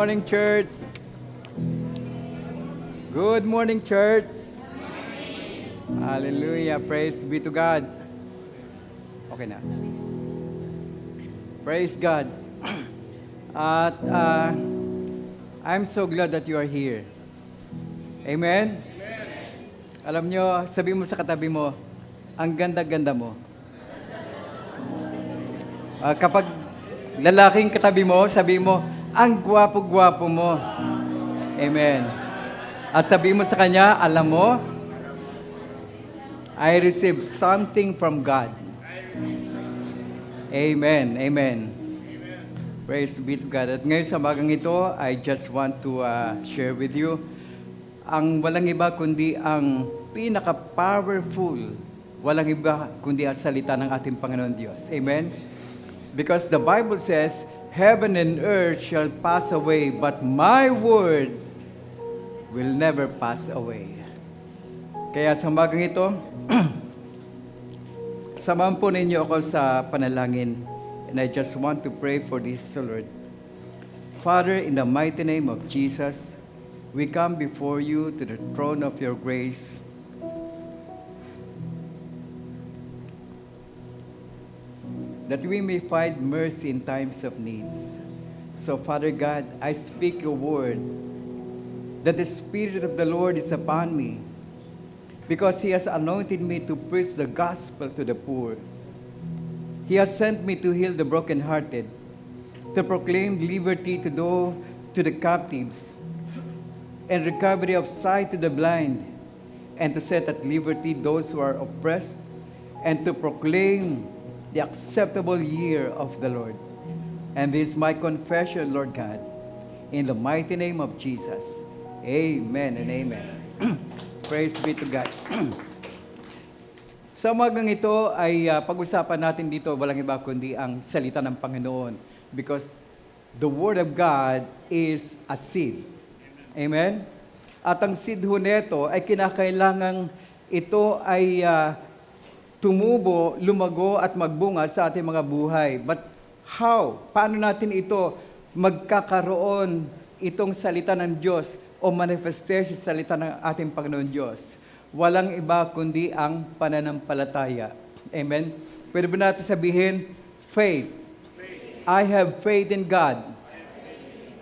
morning, church. Good morning, church. Hallelujah. Praise be to God. Okay na. Praise God. At I'm so glad that you are here. Amen? Alam nyo, sabi mo sa katabi mo, ang ganda-ganda mo. Kapag lalaking katabi mo, sabi mo, ang gwapo-gwapo mo. Amen. At sabi mo sa kanya, alam mo, I received something from God. Amen. Amen. Praise be to God. At ngayon sa magang ito, I just want to share with you ang walang iba kundi ang pinaka-powerful, walang iba kundi ang salita ng ating Panginoon Diyos. Amen? Because the Bible says, heaven and earth shall pass away, but my word will never pass away. Kaya sa magang ito, samahan po ninyo ako sa panalangin. And I just want to pray for this, Lord. Father, in the mighty name of Jesus, we come before you to the throne of your grace. That we may find mercy in times of needs. So, Father God, I speak your word, that the Spirit of the Lord is upon me, because He has anointed me to preach the gospel to the poor. He has sent me to heal the brokenhearted, to proclaim liberty to the captives, and recovery of sight to the blind, and to set at liberty those who are oppressed, and to proclaim the acceptable year of the Lord. And this is my confession, Lord God, in the mighty name of Jesus. Amen and amen. Praise be to God. Sa umagang ito ay pag-usapan natin dito, walang iba kundi ang salita ng Panginoon. Because the Word of God is a seed. Amen? At ang seed ho neto ay kinakailangang ito ay tumubo, lumago at magbunga sa ating mga buhay. But how? Paano natin ito magkakaroon itong salita ng Diyos o manifestation sa salita ng ating Panginoon Diyos? Walang iba kundi ang pananampalataya. Amen? Pwede ba natin sabihin, faith. I have faith in God.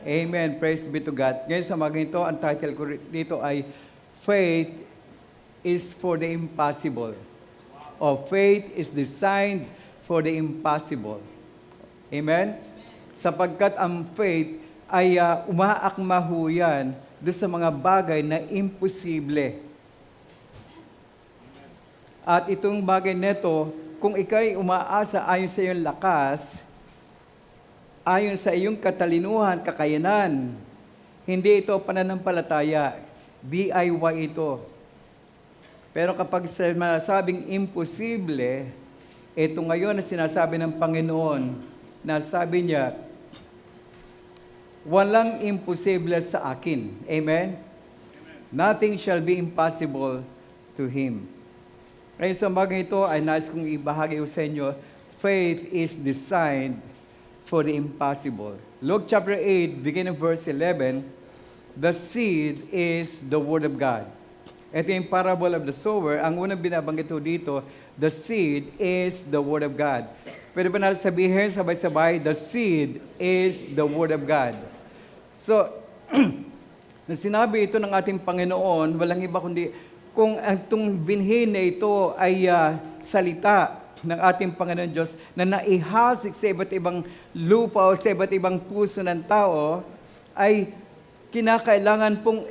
Amen. Praise be to God. Ngayon sa mga ito, ang title ko dito ay Faith is for the impossible. O faith is designed for the impossible. Amen? Sapagkat ang faith ay umaakmahuyan doon sa mga bagay na imposible. At itong bagay neto, kung ikaw'y umaasa ayon sa iyong lakas, ayon sa iyong katalinuhan, kakayanan, hindi ito pananampalataya, DIY ito. Pero kapag sinasabing imposible, ito ngayon na sinasabi ng Panginoon, na sabi niya, walang imposible sa akin. Amen? Nothing shall be impossible to Him. Ngayon sa bagay ito, ay nais kong ibahagi sa inyo, faith is designed for the impossible. Luke chapter 8, beginning verse 11, the seed is the Word of God. Ito yung parable of the sower. Ang unang binabanggit dito, the seed is the Word of God. Pwede ba natin sabihin, sabay-sabay, the seed is the Word of God. So, na sinabi ito ng ating Panginoon, walang iba kundi, kung itong binhi na ito ay salita ng ating Panginoon Diyos na naihasik sa iba't ibang lupa o sa iba't ibang puso ng tao, ay kinakailangan pong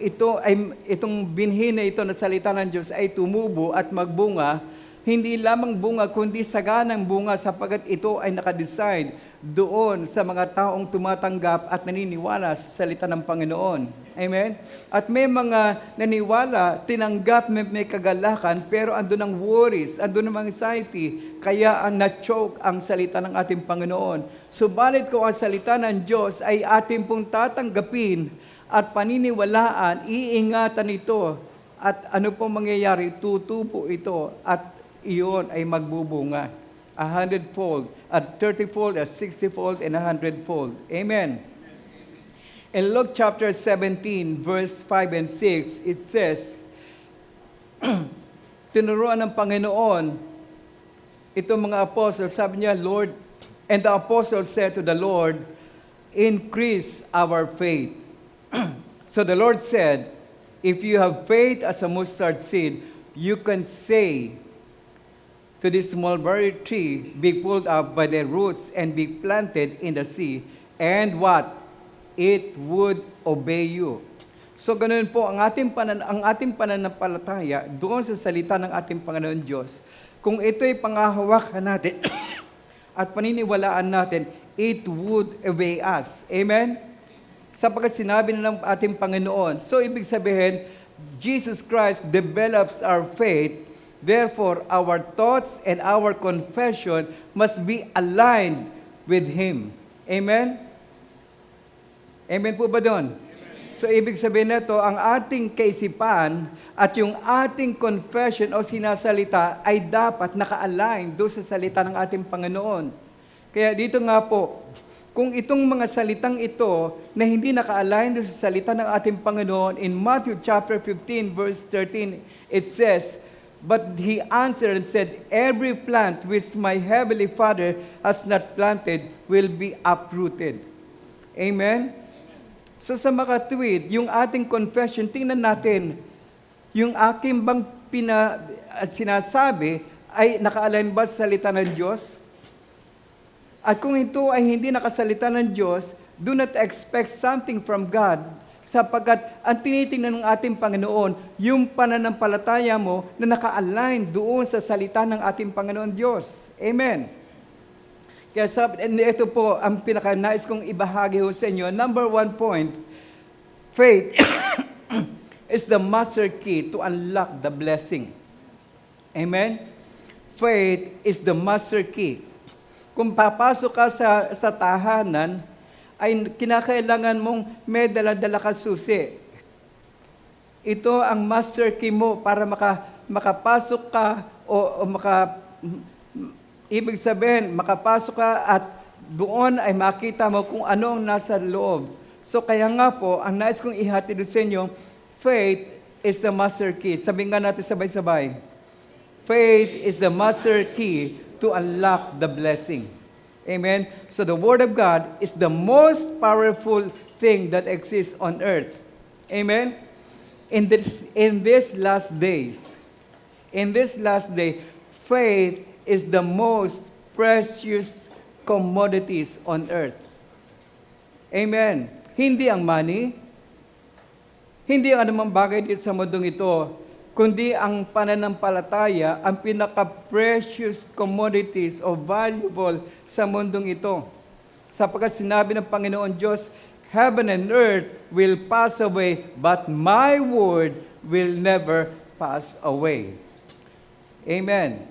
itong binhi na ito na salita ng Diyos ay tumubo at magbunga, hindi lamang bunga kundi saganang bunga sapagkat ito ay nakadesign doon sa mga taong tumatanggap at naniniwala sa salita ng Panginoon. Amen? At may mga naniwala, tinanggap, may kagalakan, pero andun ang worries, andun ang anxiety, kaya ang na-choke ang salita ng ating Panginoon. Subalit kung ang salita ng Diyos ay ating pong tatanggapin at paniniwalaan, iingatan ito, at ano pong mangyayari, tutupo ito, at iyon ay magbubunga. 100-fold, at 30-fold, at 60-fold, and 100-fold. Amen. In Luke chapter 17, verse 5 and 6, it says, tinuruan ng Panginoon itong mga apostles, sabi niya, Lord, and the apostles said to the Lord, increase our faith. So the Lord said, if you have faith as a mustard seed, you can say to this mulberry tree, be pulled up by the roots and be planted in the sea, and what? It would obey you. So ganoon po ang ating pananampalataya doon sa salita ng ating Panginoon Diyos. Kung ito'y pangahawakan natin at paniniwalaan natin, it would obey us. Amen? Sapagkat sinabi na ng ating Panginoon. So ibig sabihin, Jesus Christ develops our faith. Therefore, our thoughts and our confession must be aligned with Him. Amen? Amen po ba doon? So, ibig sabihin nito, ang ating kaisipan at yung ating confession o sinasalita ay dapat naka-align doon sa salita ng ating Panginoon. Kaya dito nga po, kung itong mga salitang ito na hindi naka-align doon sa salita ng ating Panginoon, in Matthew chapter 15, verse 13, it says, but he answered and said, every plant which my heavenly Father has not planted will be uprooted. Amen? So sa makatwid, yung ating confession, tingnan natin, yung aking bang sinasabi ay naka-align ba sa salita ng Diyos? At kung ito ay hindi nakasalita ng Diyos, do not expect something from God, sapagkat ang tinitingnan ng ating Panginoon, yung pananampalataya mo na naka-align doon sa salita ng ating Panginoon Diyos. Amen. Kaya ito po ang pinakanais kong ibahagi ho sa inyo. Number 1 point, faith is the master key to unlock the blessing. Amen? Faith is the master key. Kung papasok ka sa tahanan, ay kinakailangan mong may dala-dala ka susi. Ito ang master key mo para makapasok ka ibig sabihin, makapasok ka at doon ay makita mo kung ano ang nasa loob. So kaya nga po, ang nais kong ihatid sa inyo, faith is the master key. Sabihin nga natin sabay-sabay. Faith is the master key to unlock the blessing. Amen? So the Word of God is the most powerful thing that exists on earth. Amen? In these last days, faith is the most precious commodities on earth. Amen. Hindi ang money, hindi ang anumang bagay dito sa mundong ito, kundi ang pananampalataya, ang pinaka-precious commodities o valuable sa mundong ito. Sapagkat sinabi ng Panginoon Diyos, heaven and earth will pass away, but my word will never pass away. Amen.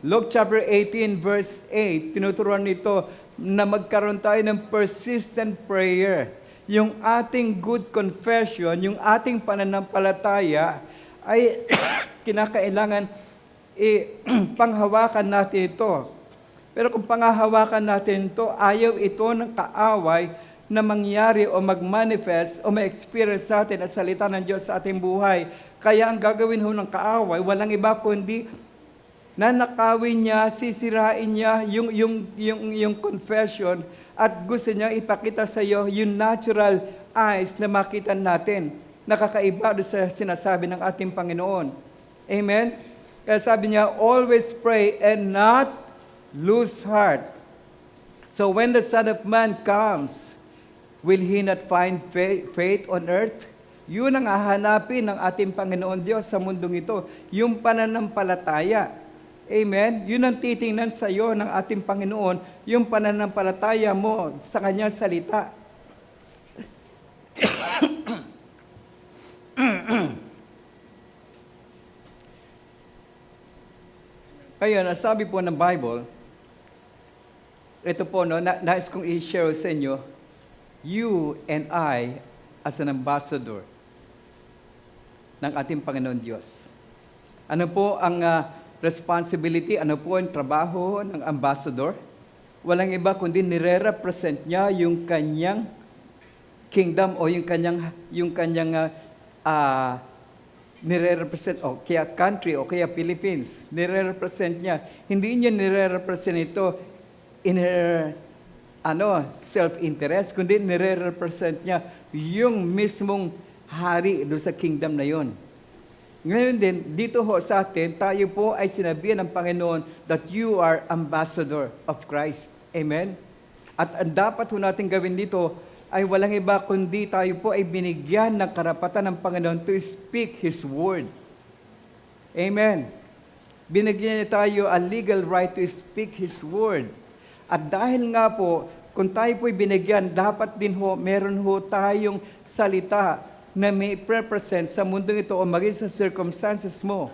Luke chapter 18 verse 8, tinuturuan nito na magkaroon tayo ng persistent prayer. Yung ating good confession, yung ating pananampalataya ay kinakailangan panghawakan natin ito. Pero kung panghahawakan natin ito, ayaw ito ng kaaway na mangyari o mag-manifest o ma-experience sa atin ang salita ng Diyos sa ating buhay. Kaya ang gagawin ho ng kaaway, walang iba kundi nanakawin niya, sisirain niya yung confession at gusto niya ipakita sa iyo yung natural eyes na makita natin. Nakakaiba doon sa sinasabi ng ating Panginoon. Amen? Kaya sabi niya, always pray and not lose heart. So when the Son of Man comes, will He not find faith on earth? Yun ang hahanapin ng ating Panginoon Diyos sa mundong ito. Yung pananampalataya. Amen? Yun ang titingnan sa iyo ng ating Panginoon, yung pananampalataya mo sa Kanyang salita. Kaya nasabi po ng Bible, ito po, nais kong i-share sa inyo, you and I as an ambassador ng ating Panginoon Diyos. Ano po ang responsibility, ano po ang trabaho ng ambassador? Walang iba kundi nire-represent niya yung kanyang kingdom o yung kanyang nire-represent o kaya country o kaya Philippines, nire-represent niya. Hindi niya nire-represent ito in her self-interest, kundi nire-represent niya yung mismong hari doon sa kingdom na yon. Ngayon din, dito ho sa atin, tayo po ay sinabihan ng Panginoon that you are ambassador of Christ. Amen? At ang dapat ho natin gawin dito ay walang iba kundi tayo po ay binigyan ng karapatan ng Panginoon to speak His word. Amen. Binigyan niya tayo a legal right to speak His word. At dahil nga po, kung tayo po ay binigyan, dapat din ho, meron ho tayong salita na may represent sa mundong ito o maging sa circumstances mo.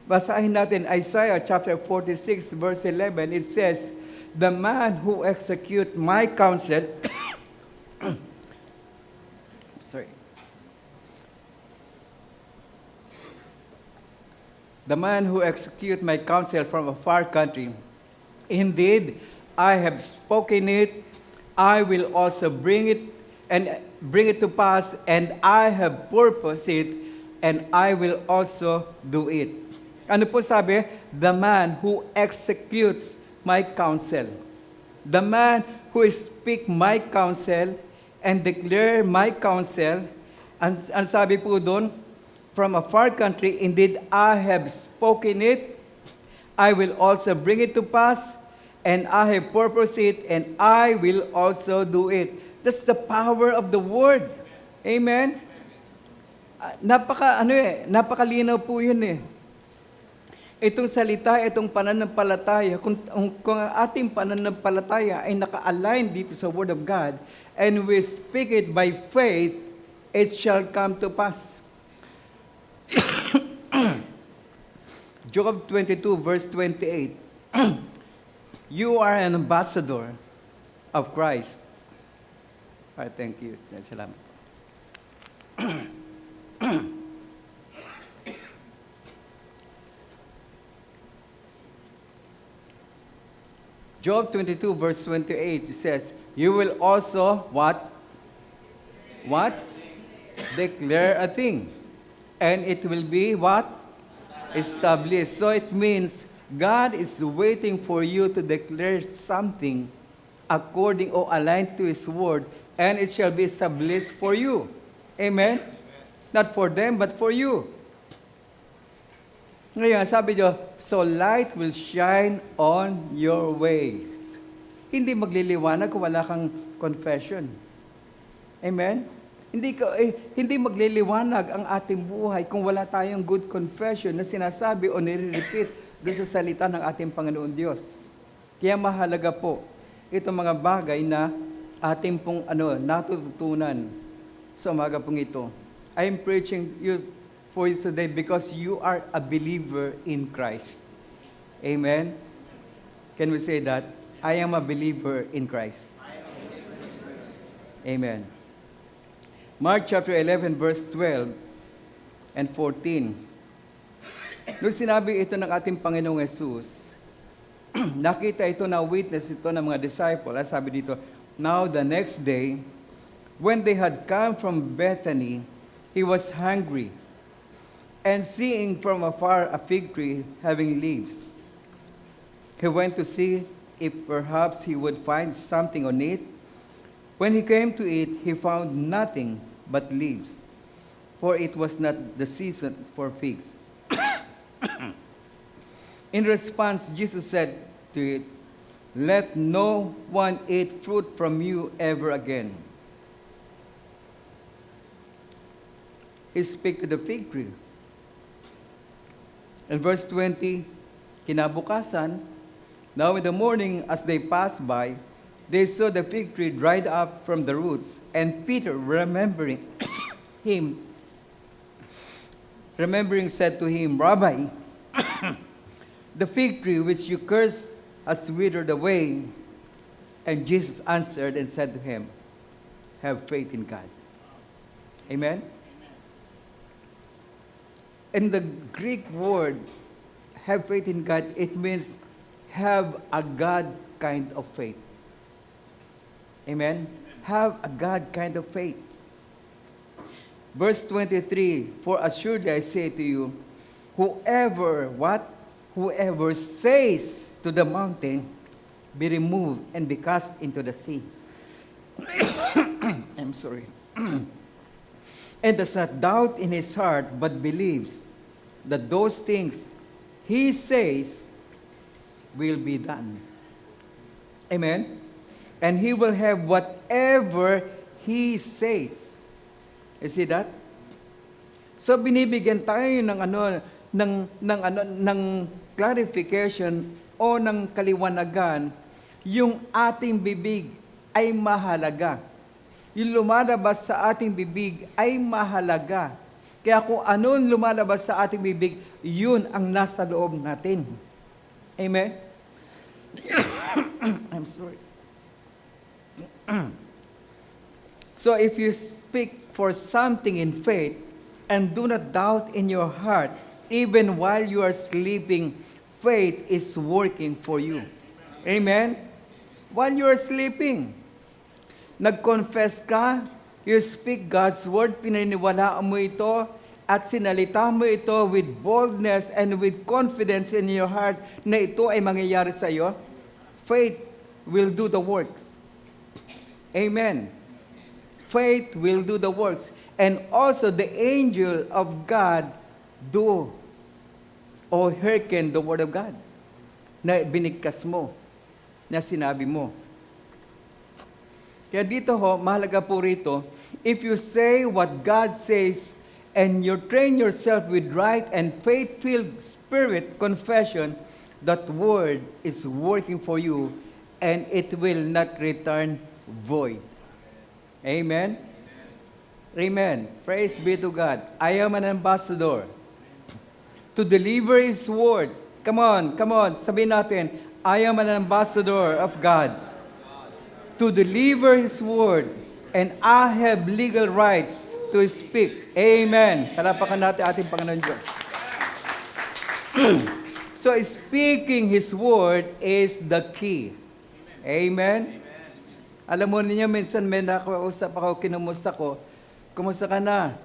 Basahin natin Isaiah chapter 46 verse 11. It says, "The man who execute my counsel," sorry. "The man who execute my counsel from a far country, indeed, I have spoken it, I will also bring it to pass, and I have purposed it, and I will also do it." Ano po sabi? The man who executes my counsel. The man who speak my counsel and declare my counsel. Ang sabi po doon, from a far country, indeed I have spoken it, I will also bring it to pass, and I have purposed it, and I will also do it. That's the power of the word. Amen? Napakalinaw po yun eh. Itong salita, itong pananampalataya, kung ang ating pananampalataya ay naka-align dito sa Word of God, and we speak it by faith, it shall come to pass. Job 22 verse 28. You are an ambassador of Christ. I thank you. Salamat. Job 22 verse 28 says, "You will also," what? What? "Declare a thing. And it will be," what? "Established." So it means God is waiting for you to declare something according or aligned to His word, and it shall be established for you. Amen? Not for them, but for you. Ngayon, sabi niyo, so light will shine on your ways. Hindi magliliwanag kung wala kang confession. Amen? Hindi magliliwanag ang ating buhay kung wala tayong good confession na sinasabi o nire-repeat doon sa salita ng ating Panginoon Diyos. Kaya mahalaga po itong mga bagay na ating pong natututunan sa umaga pong ito. I am preaching for you today because you are a believer in Christ. Amen? Can we say that? I am a believer in Christ. Amen. Mark chapter 11 verse 12 and 14. Nung sinabi ito ng ating Panginoong Jesus, nakita ito na witness ito ng mga disciple. Sabi dito, "Now the next day, when they had come from Bethany, he was hungry. And seeing from afar a fig tree having leaves, he went to see if perhaps he would find something on it. When he came to it, he found nothing but leaves, for it was not the season for figs." In response, Jesus said to it, "Let no one eat fruit from you ever again." He spake to the fig tree. In verse 20, kinabukasan, now in the morning as they passed by, they saw the fig tree dried up from the roots, and Peter, remembering said to him, "Rabbi, the fig tree which you cursed has withered away." And Jesus answered and said to him, "Have faith in God." Amen? In the Greek word, have faith in God, it means have a God kind of faith. Amen? have a God kind of faith. Verse 23, for assuredly I say to you, whoever says to the mountain, be removed and be cast into the sea. I'm sorry. And does not doubt in his heart, but believes that those things he says will be done. Amen? And he will have whatever he says. You see that? So binibigyan tayo ng clarification o ng kaliwanagan, yung ating bibig ay mahalaga. Yung lumalabas sa ating bibig ay mahalaga. Kaya kung anong lumalabas sa ating bibig, yun ang nasa loob natin. Amen? I'm sorry. So if you speak for something in faith and do not doubt in your heart, even while you are sleeping, faith is working for you. Amen? While you are sleeping, nag-confess ka, you speak God's word, pinaniwalaan mo ito, at sinalita mo ito with boldness and with confidence in your heart na ito ay mangyayari sa iyo, faith will do the works. Amen. Faith will do the works. And also the angel of God do or hearken the word of God na binigkas mo, na sinabi mo. Kaya dito mahalaga po rito, if you say what God says and you train yourself with right and faith-filled spirit confession, that word is working for you and it will not return void. Amen? Amen. Praise be to God. I am an ambassador to deliver His word. Come on. Sabihin natin, I am an ambassador of God to deliver His word, and I have legal rights to speak. Amen. Palapakan natin ating Panginoon Diyos. So speaking His word is the key. Amen. Alam mo niyo, minsan may nakausap ako, kinumusta ko, kumusta ka na?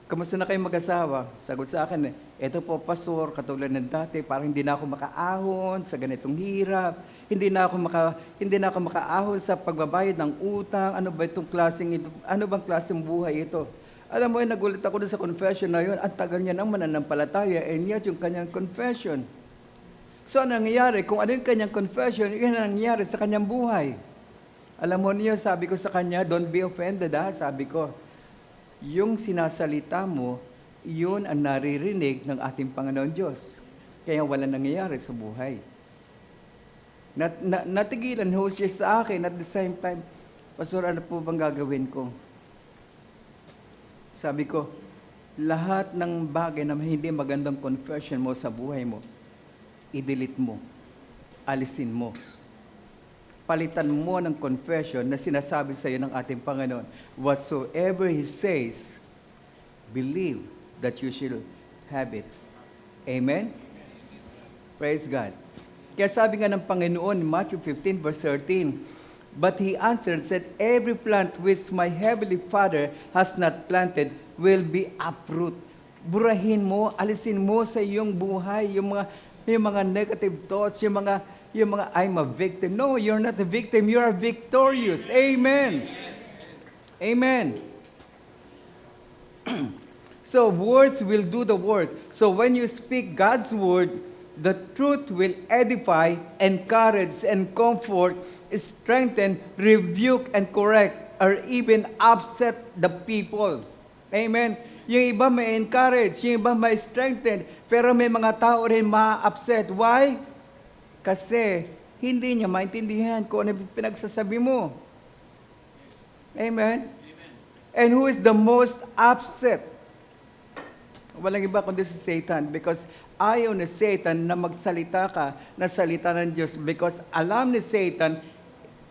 Kumusta na kayo mag-asawa? Sagot sa akin, eto po, pastor, katulad ng dati, parang hindi na ako makaahon sa ganitong hirap. Hindi na ako makaahon sa pagbabayad ng utang. Ano bang klaseng buhay ito? Alam mo, nagulat ako sa confession na yun. Ang tagal niya nang mananampalataya, and yet yung kanyang confession. So, ano nangyayari? Kung ano yung kanyang confession, yun ang nangyayari sa kanyang buhay. Alam mo niyo, sabi ko sa kanya, don't be offended, ha? Sabi ko, yung sinasalita mo, yun ang naririnig ng ating Panginoon Diyos. Kaya wala nangyayari sa buhay. Natigilan ho siya sa akin at the same time, Pastor, ano po bang gagawin ko? Sabi ko, lahat ng bagay na hindi magandang confession mo sa buhay mo, i-delete mo, alisin mo. Palitan mo ng confession na sinasabi sa iyo ng ating Panginoon, whatsoever He says, believe that you shall have it. Amen? Praise God. Kaya sabi nga ng Panginoon in Matthew 15 verse 13, but He answered and said, every plant which my heavenly Father has not planted will be uproot. Burahin mo, alisin mo sa iyong buhay yung mga negative thoughts, yung mga I'm a victim. No, you're not a victim. You are victorious. Amen. Amen. So words will do the work. So when you speak God's word, the truth will edify, encourage, and comfort, strengthen, rebuke, and correct, or even upset the people. Amen. Yung iba may encourage, yung iba may strengthen, pero may mga tao rin ma-upset. Why? Kasi hindi niya maintindihan kung ano pinagsasabi mo. Amen? And who is the most upset? Walang iba kundi si Satan, because ayaw ni Satan na magsalita ka na salita ng Diyos, because alam ni Satan,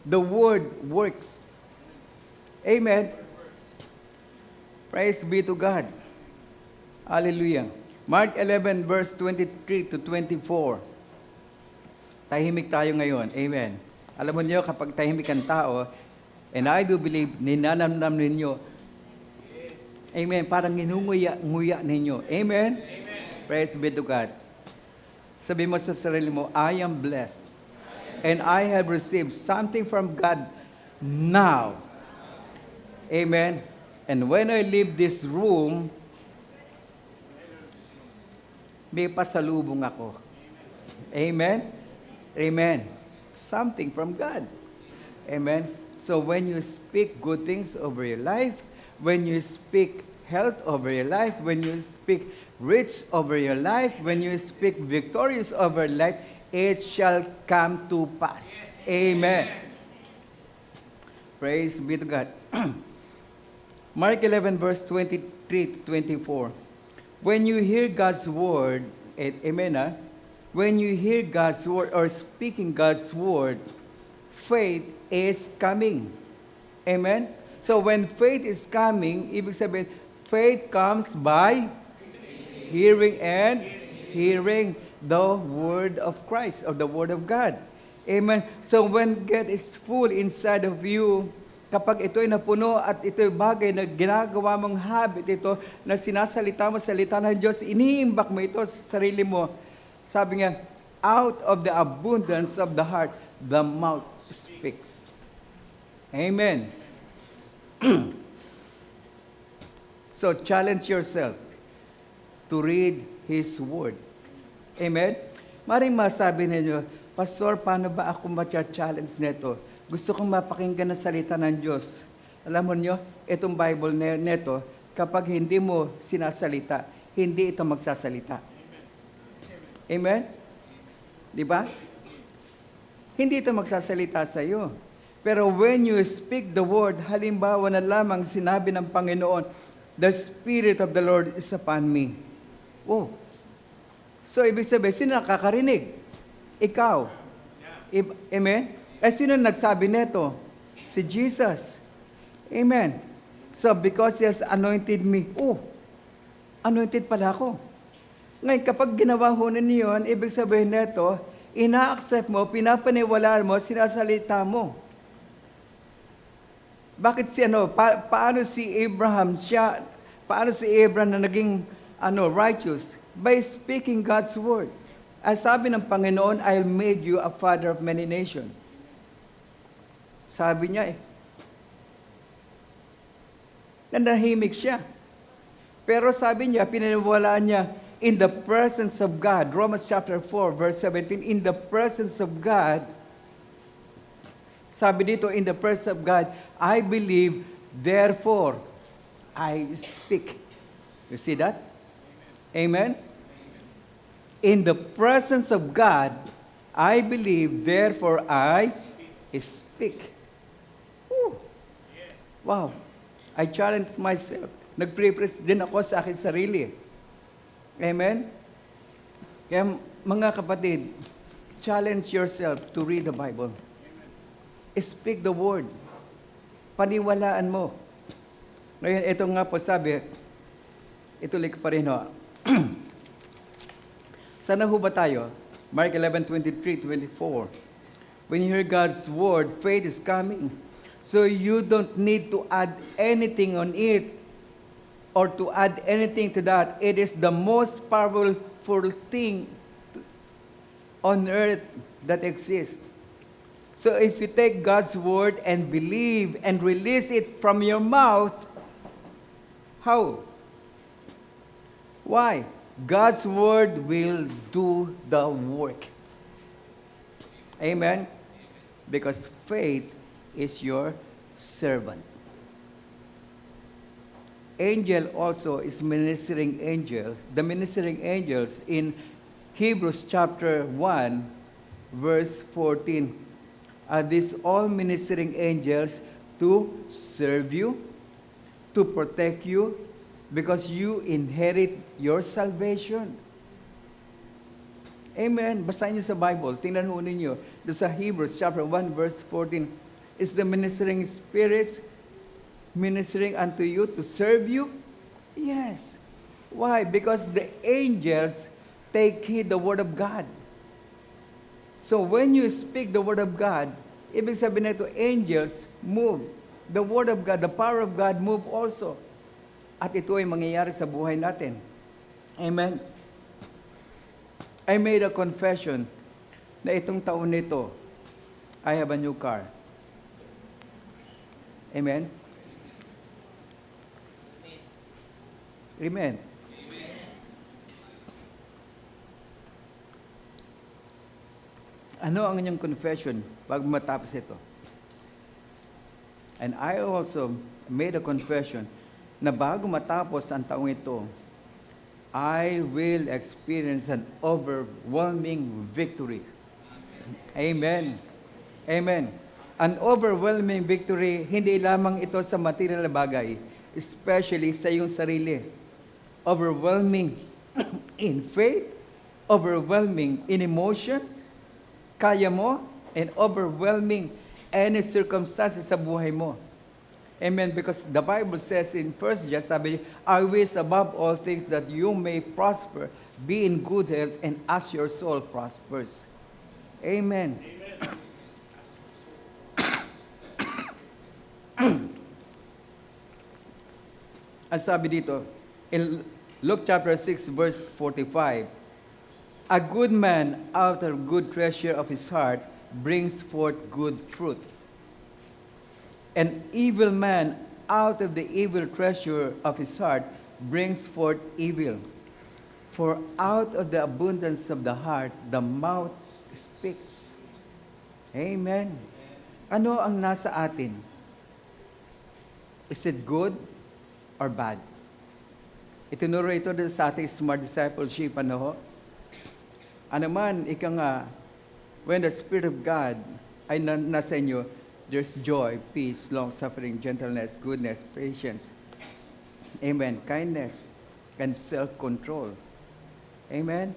the word works. Amen? Praise be to God. Hallelujah. Mark 11 verse 23 to 24. Tahimik tayo ngayon. Amen. Alam mo niyo, kapag tahimik ang tao, And I do believe, ninanamnam ninyo. Amen. Parang nginunguya ninyo. Amen? Praise be to God. Sabi mo sa sarili mo, I am blessed. And I have received something from God now. Amen. And when I leave this room, may pasalubong ako. Amen? Amen. Something from God. Amen. So when you speak good things over your life, when you speak health over your life, when you speak rich over your life, when you speak victorious over your life, it shall come to pass. Amen. Praise be to God. Mark 11 verse 23 to 24. When you hear God's word, amen, when you hear God's word or speaking God's word, faith is coming. Amen? So when faith is coming, ibig sabihin, faith comes by hearing and hearing the word of Christ or the word of God. Amen? So when God is full inside of you, kapag ito'y napuno at ito'y bagay na ginagawa mong habit ito, na sinasalita mo, salita ng Diyos, iniimbak mo ito sa sarili mo. Sabi nga, out of the abundance of the heart, the mouth speaks. Amen. So challenge yourself to read His Word. Amen? Maring masabi ninyo, Pastor, paano ba ako matcha-challenge nito? Gusto kong mapakinggan ang salita ng Diyos. Alam mo nyo, itong Bible neto, kapag hindi mo sinasalita, hindi ito magsasalita. Amen? Di ba? Hindi ito magsasalita sa iyo. Pero when you speak the word, halimbawa na lamang sinabi ng Panginoon, the Spirit of the Lord is upon me. Oh. So, ibig sabihin, sino nakakarinig? Ikaw. Amen? Sino nagsabi neto? Si Jesus. Amen. So, because He has anointed me, anointed pala ako. Ngayon, kapag ginawa ho ninyo yun, ibig sabihin neto, ina-accept mo, pinapaniwalaan mo, sinasalita mo. Bakit paano si Abraham na naging righteous? By speaking God's word. As sabi ng Panginoon, I'll made you a father of many nations. Sabi niya nanahimik siya. Pero sabi niya, pinaniwalaan niya, in the presence of God, Romans chapter 4, verse 17, in the presence of God, sabi dito, in the presence of God, I believe, therefore, I speak. You see that? Amen? In the presence of God, I believe, therefore, I speak. Woo. Wow. I challenge myself. Nag-prepress din ako sa akin sarili. Amen? Kaya mga kapatid, challenge yourself to read the Bible. Speak the word. Paniwalaan mo. Ngayon, ito nga po sabi, ituloy ko pa rin ho. Sana ho ba tayo? Mark 11:23-24. When you hear God's word, faith is coming. So you don't need to add anything on it or to add anything to that. It is the most powerful thing on earth that exists. So if you take God's word and believe and release it from your mouth, how? Why? God's word will do the work. Amen? Because faith is your servant. Angel also is ministering angel. The ministering angels in Hebrews chapter 1, verse 14. Are these all ministering angels to serve you, to protect you, because you inherit your salvation. Amen. Basahin niyo sa Bible. Tingnan mo ninyo. Doon sa Hebrews chapter 1, verse 14. Is the ministering spirits ministering unto you to serve you? Yes. Why? Because the angels take heed the word of God. So when you speak the word of God, ibig sabihin nito, angels move the Word of God, the power of God move also. At ito ay mangyayari sa buhay natin. Amen. I made a confession na itong taon nito, I have a new car. Amen? Amen. Ano ang inyong confession bago matapos ito? And I also made a confession na bago matapos ang taong ito, I will experience an overwhelming victory. Amen. Amen. An overwhelming victory, hindi lamang ito sa material na bagay, especially sa iyong sarili. Overwhelming in faith, overwhelming in emotion, kaya mo, and overwhelming any circumstances sa buhay mo. Amen. Because the Bible says in 1 John, sabi, I wish above all things that you may prosper, be in good health, and as your soul prospers. Amen. Ang sabi dito, in Luke chapter 6, verse 45, a good man out of good treasure of his heart brings forth good fruit. An evil man out of the evil treasure of his heart brings forth evil. For out of the abundance of the heart, the mouth speaks. Amen. Ano ang nasa atin? Is it good or bad? Itinuro ito sa ating smart discipleship. Ano ho? Ano man, ika nga, when the Spirit of God ay nasa inyo, there's joy, peace, long-suffering, gentleness, goodness, patience. Amen. Kindness and self-control. Amen.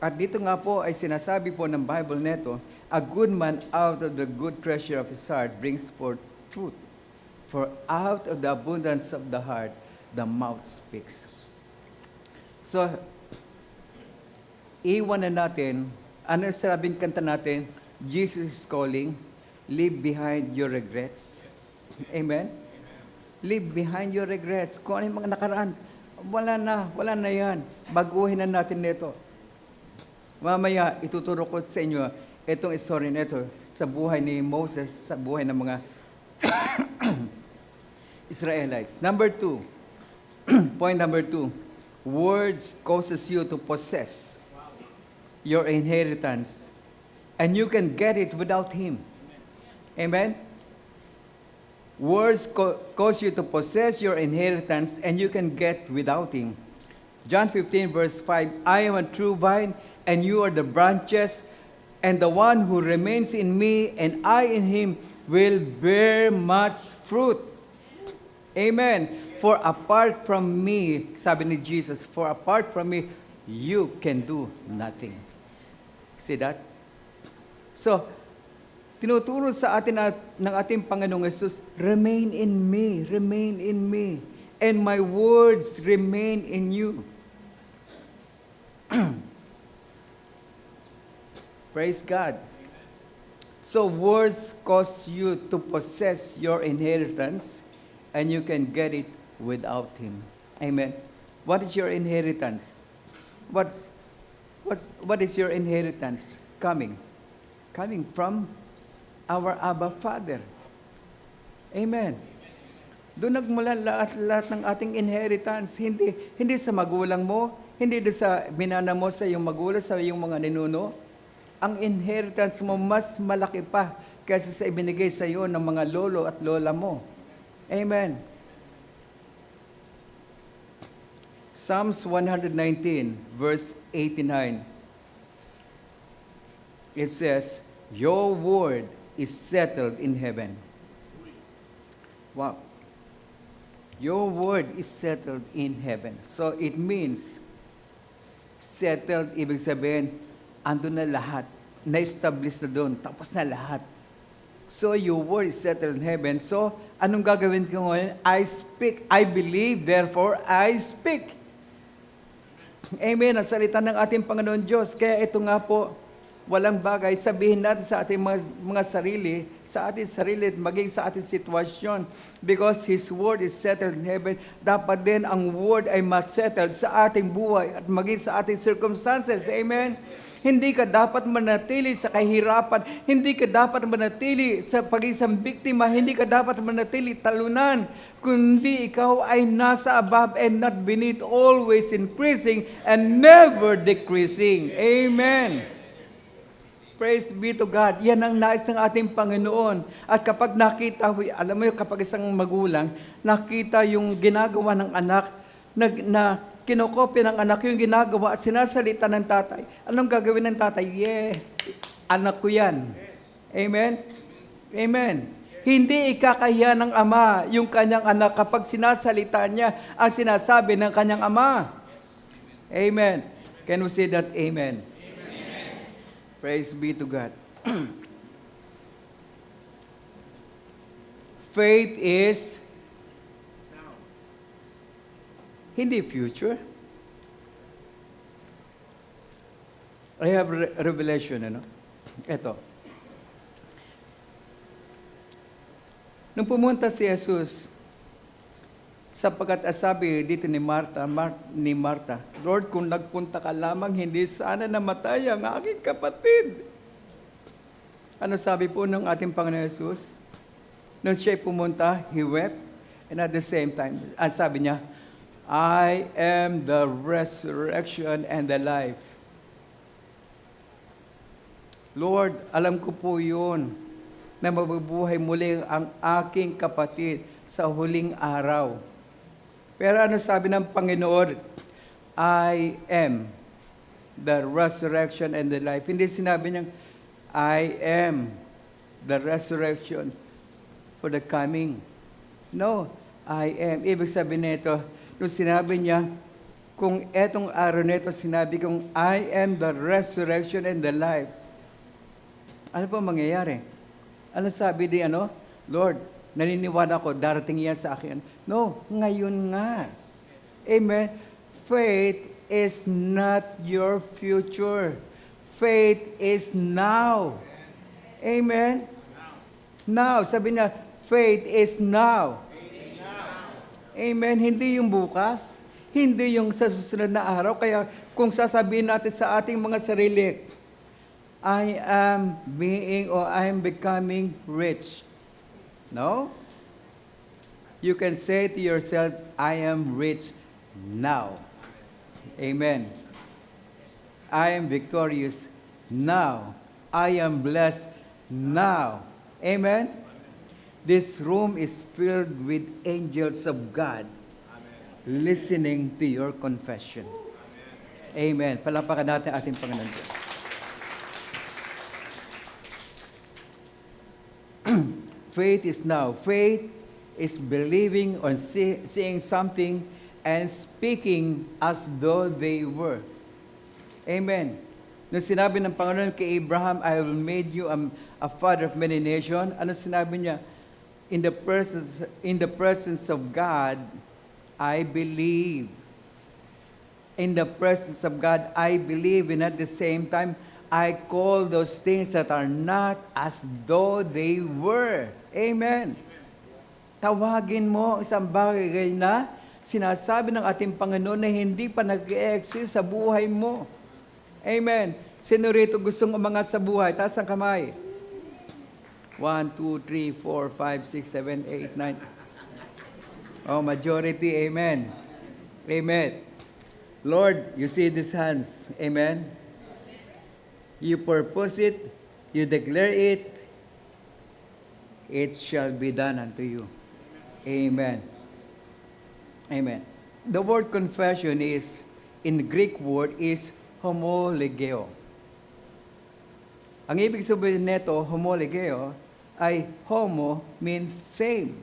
At dito nga po ay sinasabi po ng Bible neto, a good man out of the good treasure of his heart brings forth fruit. For out of the abundance of the heart, the mouth speaks. So, iwan na natin, ano sabing kanta natin? Jesus is calling, leave behind your regrets. Amen? Leave behind your regrets. Kung ano yung mga nakaraan, wala na yan. Baguhin na natin nito. Mamaya, ituturo ko sa inyo itong story nito sa buhay ni Moses, sa buhay ng mga Israelites. Number 2, point number 2, words causes you to possess your inheritance, and you can get it without Him. Amen? Words cause you to possess your inheritance, and you can get without Him. John 15, verse 5, I am a true vine, and you are the branches, and the one who remains in me, and I in him, will bear much fruit. Amen. For apart from me, sabi ni Jesus, for apart from me, you can do nothing. See that? So, tinuturo sa atin ng ating Panginoong Yesus, remain in me, and my words remain in you. Praise God. So, words cause you to possess your inheritance, and you can get it without Him. Amen. What is your inheritance? What is your inheritance coming? Coming from our Abba Father. Amen. Doon nagmula lahat ng ating inheritance. Hindi sa magulang mo, hindi doon sa minana mo sa iyong magulang, sa iyong mga ninuno. Ang inheritance mo mas malaki pa kaysa sa ibinigay sa iyo ng mga lolo at lola mo. Amen. Psalms 119, verse 89. It says, your word is settled in heaven. Wow. Your word is settled in heaven. So it means, settled, ibig sabihin, ando na lahat. Na-establish na doon. Tapos na lahat. So your word is settled in heaven. So, anong gagawin ko ngayon? I speak. I believe, therefore I speak. Amen. Ang salita ng ating Panginoon Diyos. Kaya ito nga po, walang bagay, sabihin natin sa ating mga sarili, sa ating sarili at maging sa ating sitwasyon. Because His Word is settled in heaven, dapat din ang Word ay masettled sa ating buhay at maging sa ating circumstances. Amen? Hindi ka dapat manatili sa kahirapan. Hindi ka dapat manatili sa pag-isang biktima. Hindi ka dapat manatili talunan. Kundi ikaw ay nasa above and not beneath, always increasing and never decreasing. Amen. Praise be to God. Yan ang nais ng ating Panginoon. At kapag nakita, alam mo yung kapag isang magulang, nakita yung ginagawa ng anak, na kinokopya ng anak yung ginagawa at sinasalita ng tatay, anong gagawin ng tatay? Anak ko yan. Amen? Amen. Hindi ikakahiya ng ama yung kanyang anak kapag sinasalita niya ang sinasabi ng kanyang ama. Amen. Can we say that? Amen. Praise be to God. Faith is hindi future. I have revelation, Ito. Nung pumunta si Jesus, sapagkat sabi dito ni Marta, Lord, kung nagpunta ka lamang, hindi sana namatay ang aking kapatid. Ano sabi po ng ating Panginoon Jesus? Nung siya pumunta, He wept, and at the same time, sabi niya, I am the resurrection and the life. Lord, alam ko po yun, na mabubuhay muli ang aking kapatid sa huling araw. Pero ano sabi ng Panginoon? I am the resurrection and the life. Hindi sinabi niyang, I am the resurrection for the coming. No, I am. Ibig sabihin nito, nung sinabi niya, kung etong araw nito, sinabi kong, I am the resurrection and the life. Ano po mangyayari? Ano sabi di Lord, naniniwala ko, darating yan sa akin. No, ngayon nga. Amen. Faith is not your future. Faith is now. Amen. Now, sabi niya, faith is now. Amen. Hindi yung bukas. Hindi yung sa susunod na araw. Kaya kung sasabihin natin sa ating mga sarili, I am being or I am becoming rich. No? You can say to yourself, I am rich now. Amen. I am victorious now. I am blessed now. Amen. This room is filled with angels of God listening to your confession. Amen. Palapakan natin ating Panginoon Diyos. Faith is now. Faith is believing on seeing something and speaking as though they were. Amen. Nung sinabi ng Panginoon kay Abraham, I will make you a father of many nations, ano sinabi niya? In the presence of God, I believe. In the presence of God, I believe, and at the same time, I call those things that are not as though they were. Amen. Tawagin mo isang bagay na sinasabi ng ating Panginoon na hindi pa nag-exist sa buhay mo. Amen. Sino rito gustong umangat sa buhay? Taas ang kamay. 1, 2, 3, 4, 5, 6, 7, 8, 9. Oh, majority. Amen. Amen. Lord, you see these hands. Amen. You purpose it. You declare it. It shall be done unto you. Amen. Amen. The word confession is, in the Greek word, is homologeo. Ang ibig sabihin nito, homologeo, ay homo means same.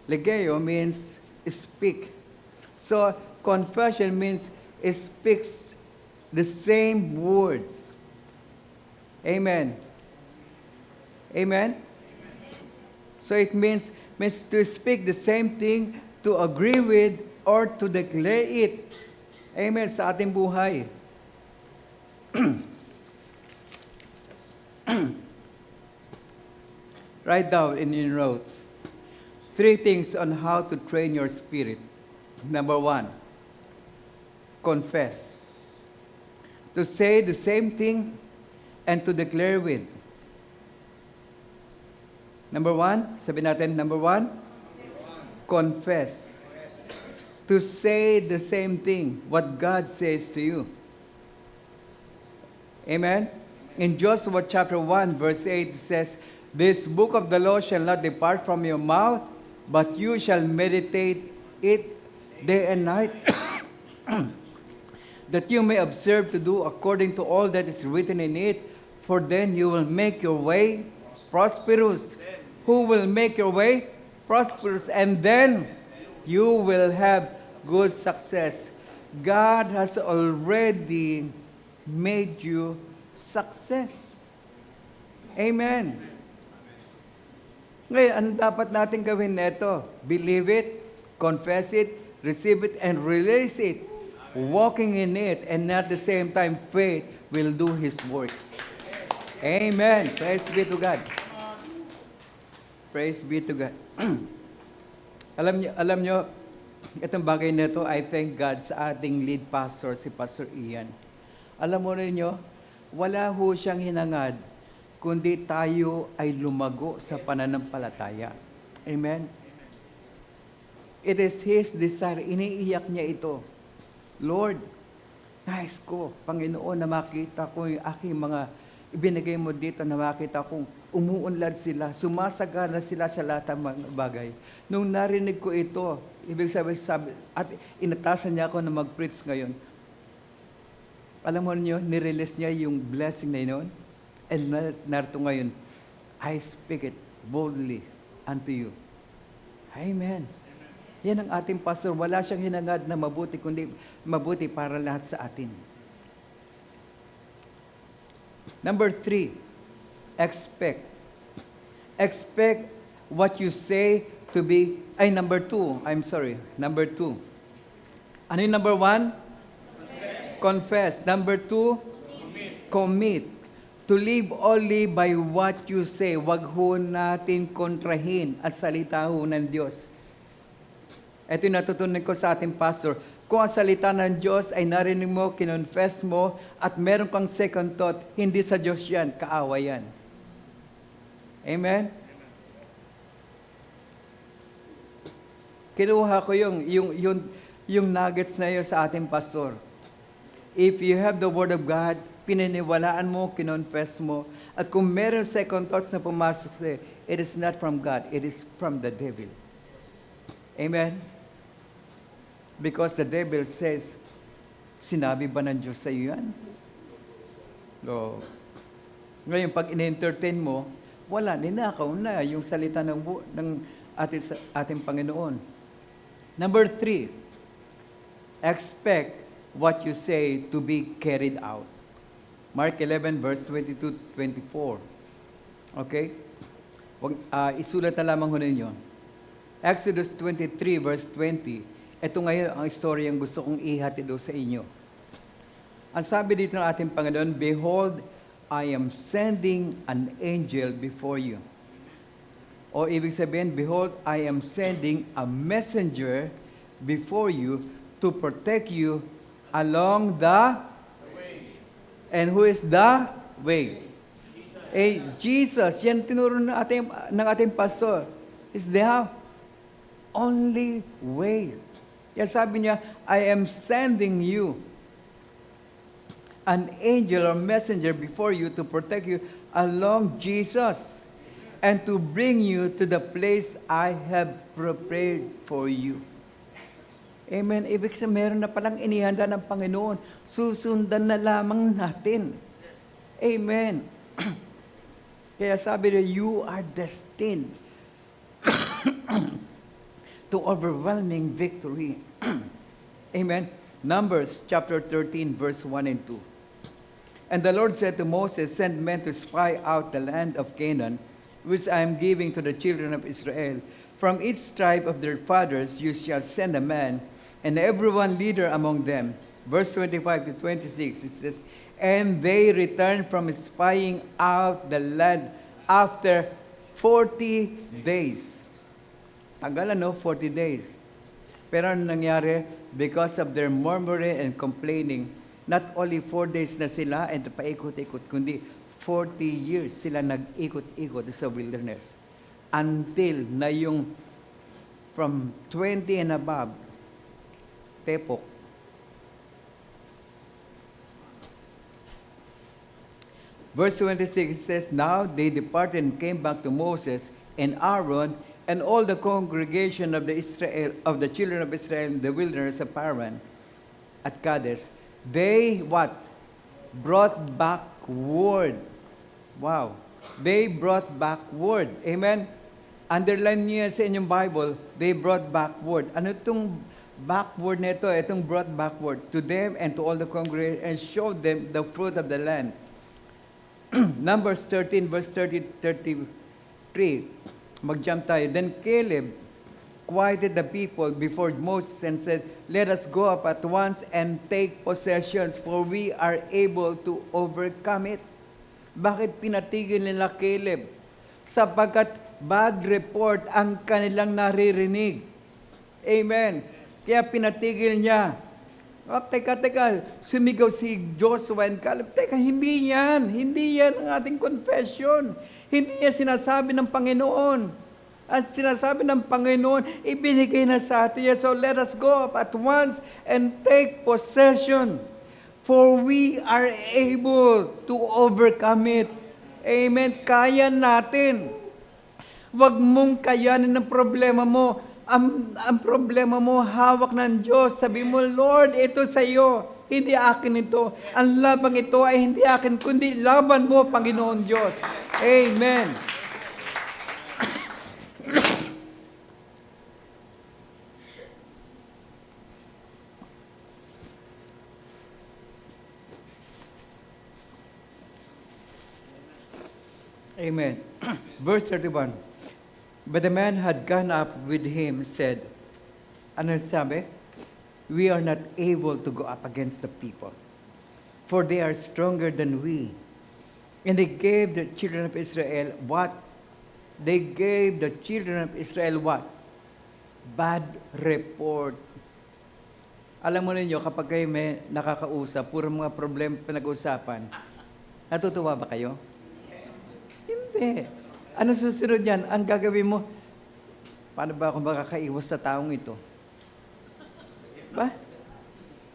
Legeo means speak. So, confession means it speaks the same words. Amen. Amen? So it means to speak the same thing, to agree with, or to declare it. Amen, sa ating buhay. Write down in your notes 3 things on how to train your spirit. Number 1, confess. To say the same thing and to declare with. Number 1, sabi natin, number 1, confess. To say the same thing, what God says to you. Amen? In Joshua chapter 1, verse 8, it says, "This book of the law shall not depart from your mouth, but you shall meditate it day and night, that you may observe to do according to all that is written in it, for then you will make your way prosperous." Who will make your way prosperous? And then you will have good success. God has already made you success. Amen. Ngayon, ano dapat natin gawin neto? Believe it, confess it, receive it, and release it. Walking in it, and at the same time, faith will do His works. Amen. Praise be to God. Praise be to God. Alam nyo, itong bagay na ito, I thank God sa ating lead pastor, si Pastor Ian. Alam mo ninyo, wala ho siyang hinangad, kundi tayo ay lumago sa pananampalataya. Amen? It is His desire. Iniiyak niya ito. Lord, nais ko, Panginoon, na makita ko yung aking mga ibinigay mo dito, na makita kong umuunlad sila, sumasagana sila sa lahat ng mga bagay. Nung narinig ko ito, ibig sabi, at inatasan niya ako na mag-preach ngayon. Alam mo niyo, nirelease niya yung blessing na yun. And narito ngayon, I speak it boldly unto you. Amen. Yan ang ating pastor. Wala siyang hinangad na mabuti, kundi mabuti para lahat sa atin. Number 3, expect. Expect what you say to be, number 2. Number 2. Ano yung number 1? Confess. Number 2, commit. To live only by what you say. Wag ho natin kontrahin ang salita ho ng Diyos. Ito yung natutunan ko sa ating pastor. Kung ang salita ng Diyos ay narinig mo, kinonfess mo, at meron kang second thought, hindi sa Diyos yan, kaawa yan. Amen? Kinuha ko yung nuggets na yun sa ating pastor. If you have the Word of God, pininiwalaan mo, kinonfess mo, at kung meron second thoughts na pumasok sa'yo, it is not from God, it is from the devil. Amen? Because the devil says, sinabi ba ng Diyos sa iyo yan? So, ngayon, pag in-entertain mo, wala, ninakaw na yung salita ng ating Panginoon. Number 3, expect what you say to be carried out. Mark 11, verse 22-24. Okay? Isulat na lamang ho ninyo. Exodus 23, verse 20. Ito ngayon ang istoryang gusto kong ihatid sa inyo. Ang sabi dito ng ating Panginoon, "Behold, I am sending an angel before you." O ibig sabihin, behold, I am sending a messenger before you to protect you along the way. And who is the way? Jesus. Yan tinuro ng ating pastor. Is the only way. Yan sabi niya, I am sending you an angel or messenger before you to protect you along Jesus and to bring you to the place I have prepared for you. Amen. Ibig sabihin, meron na palang inihanda ng Panginoon. Susundan na lamang natin. Amen. Kaya sabi niya, you are destined to overwhelming victory. Amen. Numbers chapter 13, verse 1 and 2. And the Lord said to Moses, "Send men to spy out the land of Canaan, which I am giving to the children of Israel. From each tribe of their fathers you shall send a man, and everyone leader among them." Verse 25 to 26, it says, And they returned from spying out the land after 40 days. Tagal 40 days. Pero ano nangyari? Because of their murmuring and complaining, not only 4 days na sila and paikot-ikot, kundi 40 years sila nag-ikot-ikot sa wilderness. Until na yung from 20 and above, tepok. Verse 26 says, Now they departed and came back to Moses and Aaron and all the congregation of the children of Israel in the wilderness of Paran at Kadesh. They what? Brought back word. Wow. They brought back word. Amen? Underline niya sa inyong Bible, they brought back word. Ano itong backward nito? Itong brought backward to them and to all the congregation and showed them the fruit of the land. Numbers 13, verse 33. Mag-jump tayo. Then Caleb quieted the people before Moses and said, Let us go up at once and take possessions, for we are able to overcome it. Bakit pinatigil nila Caleb? Sapagkat bad report ang kanilang naririnig. Amen. Kaya pinatigil niya. Oh, teka, sumigaw si Joshua and Caleb. Teka, hindi yan ang ating confession. Hindi yan sinasabi ng Panginoon. At sinasabi ng Panginoon, ibinigay na sa atin yan. So let us go up at once and take possession. For we are able to overcome it. Amen. Kaya natin. Huwag mong kayanin ng problema mo. Ang problema mo, hawak ng Diyos. Sabi mo, Lord, ito sa iyo. Hindi akin ito. Ang labang ito ay hindi akin, kundi laban mo, Panginoon Diyos. Amen. Amen. Verse 31. But the man had gone up with him, said, ano sabi? We are not able to go up against the people, for they are stronger than we. And they gave the children of Israel what? They gave the children of Israel what? Bad report. Alam mo ninyo, kapag kayo may nakakausap, puro mga problema pinag-usapan, natutuwa ba kayo? Hindi. Ano susunod yan? Ang gagawin mo, paano ba ako makakaiwas sa taong ito? Ba?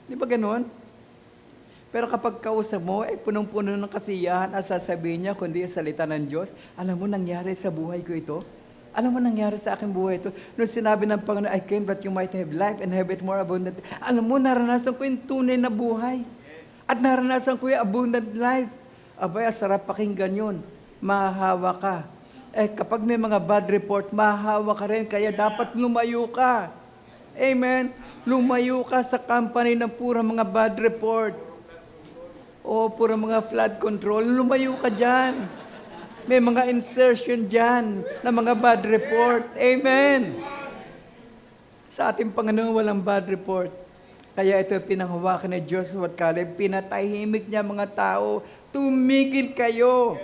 Di ba ganoon? Pero kapag kausap mo, punong-puno ng kasiyahan at sasabihin niya, kundi ang salita ng Diyos, alam mo nangyari sa buhay ko ito? Alam mo nangyari sa aking buhay ito? Nung sinabi ng Panginoon, I came that you might have life and have it more abundant. Alam mo, naranasan ko yung tunay na buhay. At naranasan ko yung abundant life. Abay, sarap pakinggan yun. Mahahawa ka. Kapag may mga bad report, mahahawa ka rin, kaya dapat lumayo ka. Amen? Lumayo ka sa company ng pura mga bad report. O pura mga flood control, lumayo ka dyan. May mga insertion dyan na mga bad report. Amen? Sa ating Panginoon, walang bad report. Kaya ito pinanghawakan ni Joshua at Caleb, pinatahimik niya mga tao, tumigil kayo.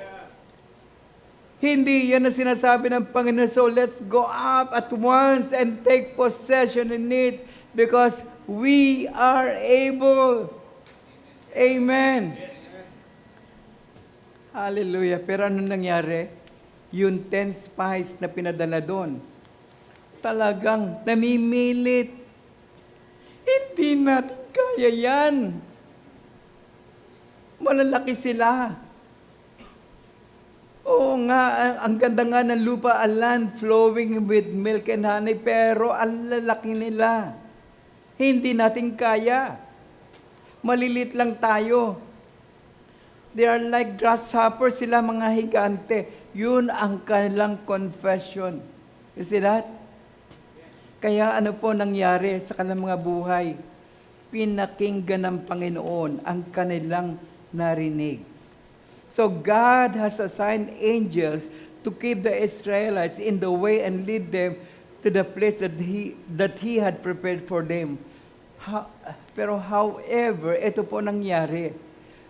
Hindi yan ang sinasabi ng Panginoon. So let's go up at once and take possession in it because we are able. Amen. Hallelujah. Pero ano nangyari? Yung 10 spies na pinadala doon, talagang namimilit. Hindi natin kaya yan. Malalaki sila. Oo nga, ang ganda nga ng lupa, a land flowing with milk and honey, pero ang lalaki nila. Hindi natin kaya. Malilit lang tayo. They are like grasshoppers, sila mga higante. Yun ang kanilang confession. You see that? Kaya ano po nangyari sa kanilang mga buhay? Pinakinggan ng Panginoon ang kanilang narinig. So God has assigned angels to keep the Israelites in the way and lead them to the place that He had prepared for them. Pero however, ito po nangyari.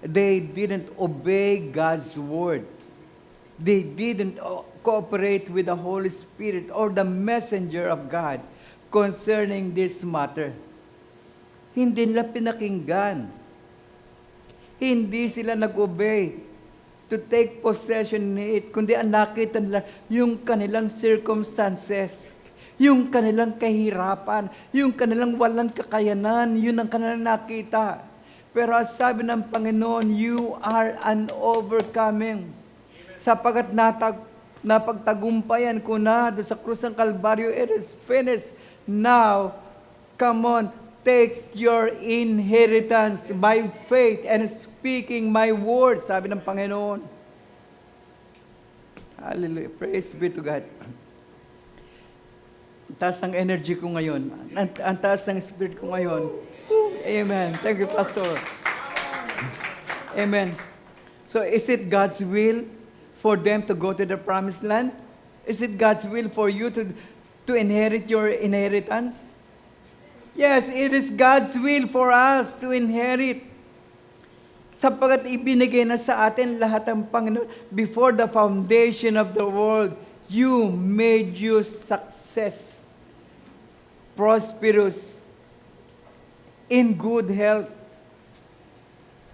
They didn't obey God's word. They didn't cooperate with the Holy Spirit or the messenger of God concerning this matter. Hindi nila pinakinggan. Hindi sila nag-obey to take possession in it, kundi ang nakita nila yung kanilang circumstances, yung kanilang kahirapan, yung kanilang walang kakayanan, yun ang kanilang nakita. Pero ang sabi ng Panginoon, you are an overcoming. Sapagat napagtagumpayan ko na doon sa krus ng Kalbaryo, it is finished. Now, come on, take your inheritance by faith and speaking my word, sabi ng Panginoon. Hallelujah. Praise be to God. Ang taas ng energy ko ngayon. Ang taas ng spirit ko ngayon. Amen. Thank you, Pastor. Amen. So, is it God's will for them to go to the promised land? Is it God's will for you to inherit your inheritance? Yes, it is God's will for us to inherit. Sapagat ibinigay na sa atin lahat ng Panginoon. Before the foundation of the world, you made you success, prosperous, in good health.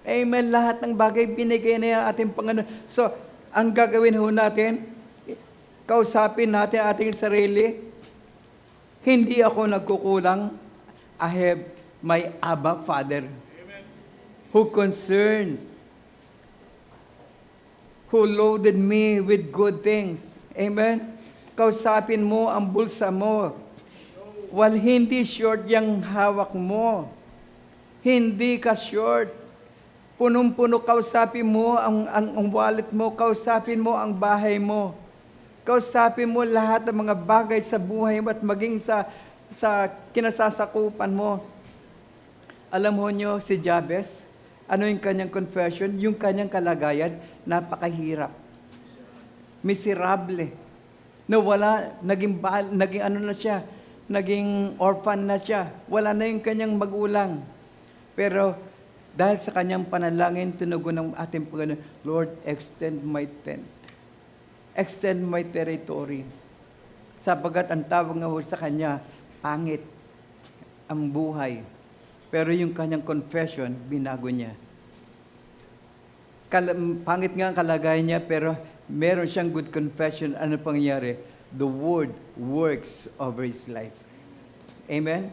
Amen. Lahat ng bagay binigay na yan ating Panginoon. So, ang gagawin ho natin, kausapin natin ating sarili, hindi ako nagkukulang. I have my Abba Father. Amen. Who concerns, who loaded me with good things. Amen. Kausapin mo ang bulsa mo. While hindi short yung hawak mo. Hindi ka short. Punong-puno, kausapin mo ang wallet mo. Kausapin mo ang bahay mo. Kausapin mo lahat ng mga bagay sa buhay mo at maging sa kinasasakupan mo. Alam mo nyo, si Jabez, ano yung kanyang confession? Yung kanyang kalagayan, napakahirap. Miserable. Naging orphan na siya. Wala na yung kanyang magulang. Pero, dahil sa kanyang panalangin, tinugon ng ating Panginoon, Lord, extend my tent. Extend my territory. Sapagat ang tawag nga ho sa kanya, pangit ang buhay. Pero yung kanyang confession, binago niya. Pangit nga ang kalagayan niya, pero meron siyang good confession. Ano pangyayari? The word works over his life. Amen?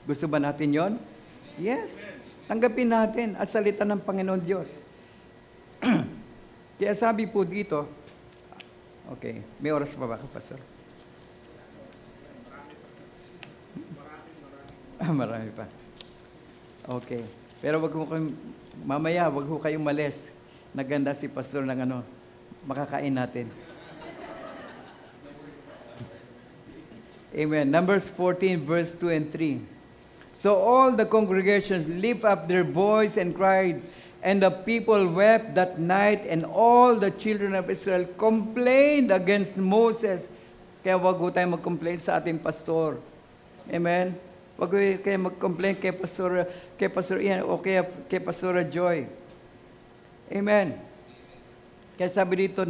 Gusto ba natin yon? Yes. Tanggapin natin ang salita ng Panginoon Diyos. Kaya sabi po dito, okay, may oras pa ba, Pastor? Marami pa. Okay. Pero mamaya, wag ho kayong malis. Naganda si Pastor ng makakain natin. Amen. Numbers 14, verse 2 and 3. So all the congregations lift up their voice and cried, and the people wept that night, and all the children of Israel complained against Moses. Kaya wag ho tayong mag-complain sa ating pastor. Amen. Wag kayo mag-complain kay Pastor Ian o kay Pastor Joy. Amen. Kaya sabi dito,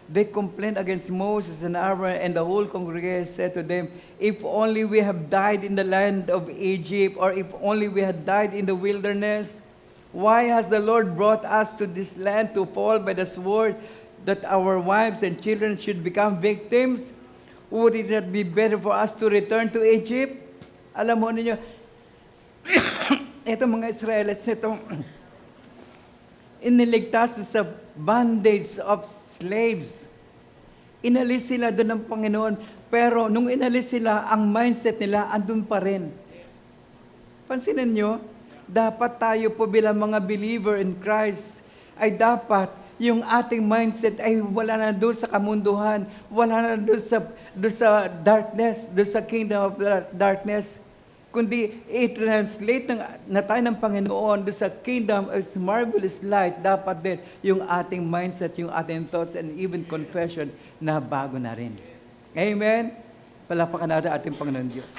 they complained against Moses and Aaron, and the whole congregation said to them, if only we have died in the land of Egypt, or if only we had died in the wilderness. Why has the Lord brought us to this land to fall by the sword, that our wives and children should become victims? Would it not be better for us to return to Egypt? Alam mo ninyo, itong mga Israelites, iniligtas sa bondage of slaves. Inalis sila doon ng Panginoon, pero nung inalis sila, ang mindset nila andun pa rin. Pansinin nyo, dapat tayo po bilang mga believer in Christ, ay dapat yung ating mindset ay wala na doon sa kamunduhan, wala na doon sa darkness, doon sa kingdom of darkness, kundi i-translate na tayo ng Panginoon doon sa kingdom of marvelous light. Dapat din yung ating mindset, yung ating thoughts, and even confession na bago na rin. Amen? Palapakan natin ating Panginoon Diyos.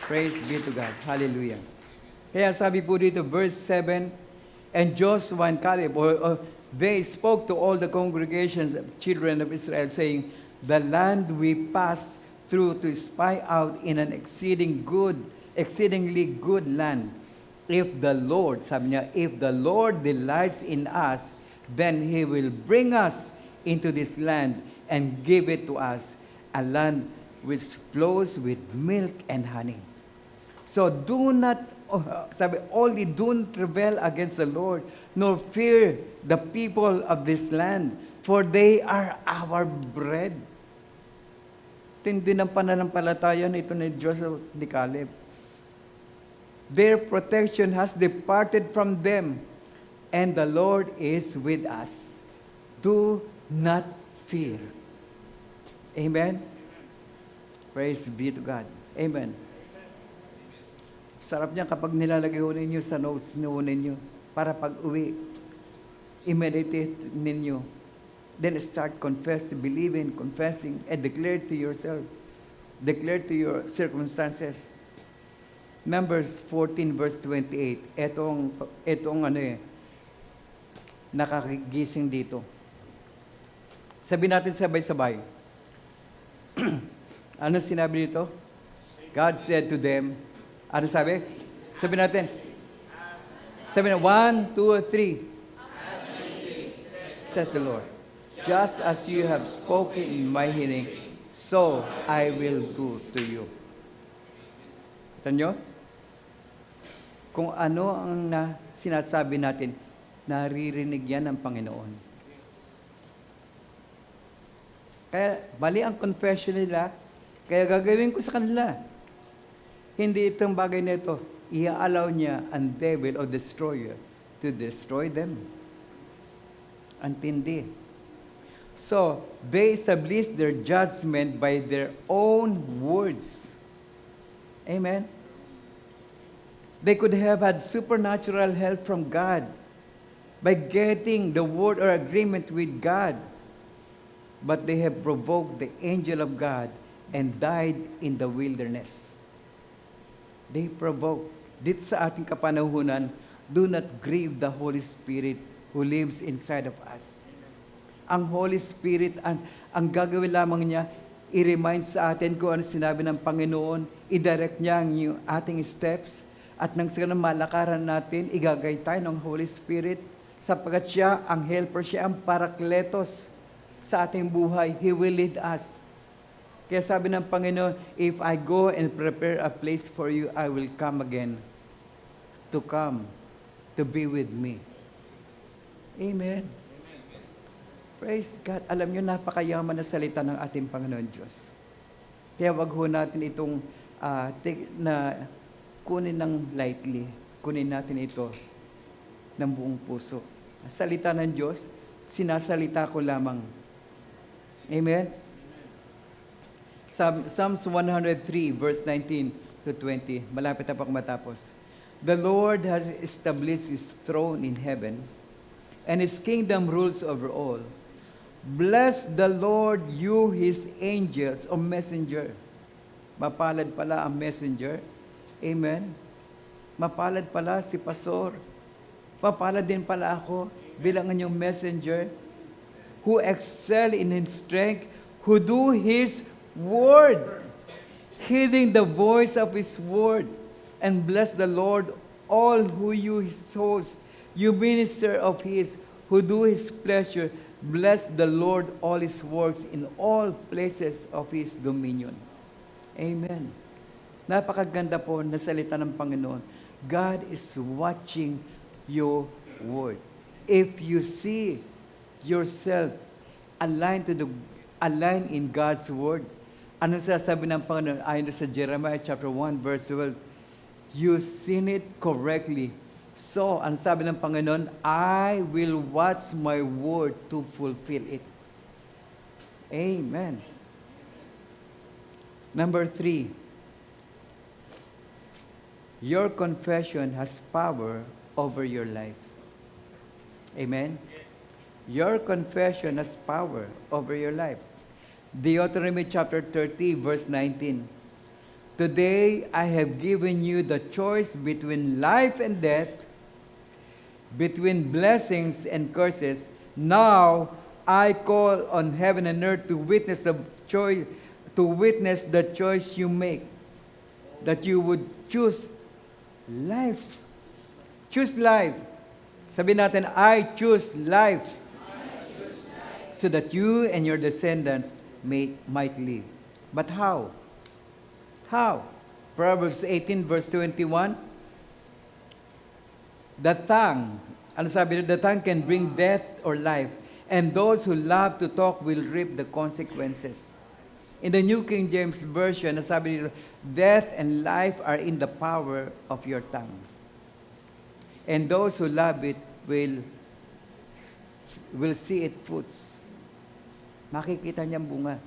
Praise be to God. Hallelujah. Kaya sabi po dito, verse 7, And Joshua and Caleb, they spoke to all the congregations of children of Israel, saying, the land we passed through to spy out in an exceedingly good land. If the Lord, sabi niya, if the Lord delights in us, then He will bring us into this land and give it to us, a land which flows with milk and honey. So do not, only don't rebel against the Lord, nor fear the people of this land, for they are our bread. Tindi ng pananampalataya nito ni Joshua ni Caleb. Their protection has departed from them, and the Lord is with us. Do not fear. Amen? Praise be to God. Amen. Sarap niya kapag nilalagay ho ninyo sa notes ninyo para pag-uwi, i-meditate ninyo. Then start confessing, believing, confessing, and declare to yourself. Declare to your circumstances. Numbers 14 verse 28. Etong nakakigising dito. Sabi natin sabay-sabay. Ano sinabi dito? God said to them, ano sabi? Sabi natin. Sabi na, 1, 2, 3. Says the Lord, just as you have spoken in my hearing, so I will do to you. Tanyo? Kung ano ang sinasabi natin, naririnig yan ng Panginoon. Kaya, mali ang confession nila, kaya gagawin ko sa kanila. Hindi itong bagay na ito, i-allow niya ang devil o destroyer to destroy them. Antindi. So, they established their judgment by their own words. Amen? They could have had supernatural help from God by getting the word or agreement with God. But they have provoked the angel of God and died in the wilderness. They provoke. Dito sa ating kapanahunan, do not grieve the Holy Spirit who lives inside of us. Ang Holy Spirit, ang gagawin lamang niya, i-remind sa atin kung ano sinabi ng Panginoon, i-direct niya ang ating steps, at nang sa malakaran natin, igagay tayo ng Holy Spirit, sapagkat siya, ang helper, siya ang parakletos sa ating buhay. He will lead us. Kaya sabi ng Panginoon, if I go and prepare a place for you, I will come again to be with me. Amen. Praise God. Alam nyo, napakayaman na salita ng ating Panginoon Diyos. Kaya wag ho natin itong kunin ng lightly. Kunin natin ito ng buong puso. Salita ng Diyos, sinasalita ko lamang. Amen? Psalms 103 verse 19 to 20. Malapit na pa matapos. The Lord has established His throne in heaven, and His kingdom rules over all. Bless the Lord, you His angels, o messenger. Mapalad pala ang messenger. Amen. Mapalad pala si pastor. Mapalad din pala ako bilang inyong messenger, who excel in His strength, who do His word, hearing the voice of His word, and bless the Lord, all who you His hosts, you minister of His, who do His pleasure. Bless the Lord, all His works in all places of His dominion. Amen. Napakaganda po na salita ng Panginoon. God is watching your word. If you see yourself aligned in God's word, ano sasabi ng Panginoon? Ayon sa Jeremiah chapter 1 verse 12, you seen it correctly. So, ang sabi ng Panginoon, I will watch my word to fulfill it. Amen. Number 3, your confession has power over your life. Amen? Yes. Your confession has power over your life. Deuteronomy chapter 30, verse 19. Today I have given you the choice between life and death. between blessings and curses. Now I call on heaven and earth to witness the choice you make, that you would choose life. Choose life. Sabi natin, I choose life. So that you and your descendants might live. But how? How? Proverbs 18 verse 21. The tongue, ano sabi nila? The tongue can bring death or life, and those who love to talk will reap the consequences. In the New King James Version, sabi nila, death and life are in the power of your tongue. And those who love it will see it fruits. Makikita niyang bunga.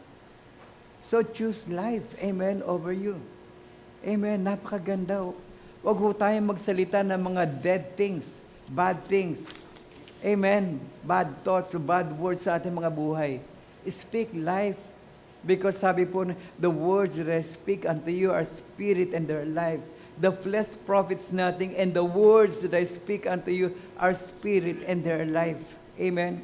So choose life, amen, over you. Amen, napakaganda. Huwag ho tayong magsalita ng mga dead things, bad things. Amen, bad thoughts, bad words sa ating mga buhay. Speak life. Because sabi po, the words that I speak unto you are spirit and their life. The flesh profits nothing, and the words that I speak unto you are spirit and their life. Amen.